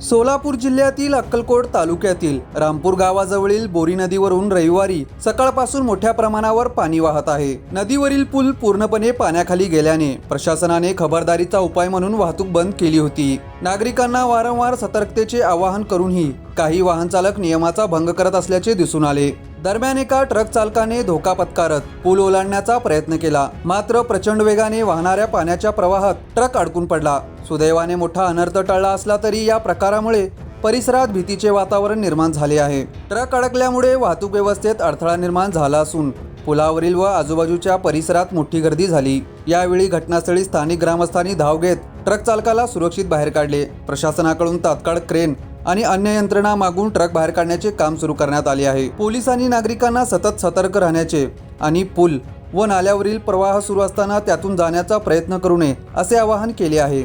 सोलापूर जिल्ह्यातील अक्कलकोट तालुक्यातील रामपूर गावाजवळील बोरी नदीवरून रविवारी सकाळपासून मोठ्या प्रमाणावर पाणी वाहत आहे। नदीवरील पूल पूर्णपणे पाण्याखाली गेल्याने प्रशासनाने खबरदारीचा उपाय म्हणून वाहतूक बंद केली होती। नागरिकांना वारंवार सतर्कतेचे आवाहन करूनही काही वाहन चालक नियमाचा भंग करत असल्याचे दिसून आले। दरम्यान एका ट्रक चालकाने धोका पत्करत पूल ओलांडण्याचा प्रयत्न केला, मात्र प्रचंड वेगाने वाहणाऱ्या पाण्याच्या प्रवाहात ट्रक अडकून पडला। सुदैवाने मोठा अनर्थ टळला असला तरी या प्रकारामुळे परिसरात भीतीचे वातावरण निर्माण झाले आहे। ट्रक अडकल्यामुळे वाहतूक व्यवस्थेत अडथळा निर्माण झाला असून पुलावरील व आजूबाजूच्या परिसरात मोठी गर्दी झाली। यावेळी घटनास्थळी स्थानिक ग्रामस्थांनी धाव घेत ट्रक चालकाला सुरक्षित बाहेर काढले। प्रशासनाकडून तात्काळ क्रेन आणि अन्य यंत्रणा मागून ट्रक बाहेर काढण्याचे काम सुरू करण्यात आले आहे। पोलिसांनी नागरिकांना सतत सतर्क राहण्याचे आणि पूल व नाल्यावरील प्रवाह सुरू असताना त्यातून जाण्याचा प्रयत्न करू नये असे आवाहन केले आहे।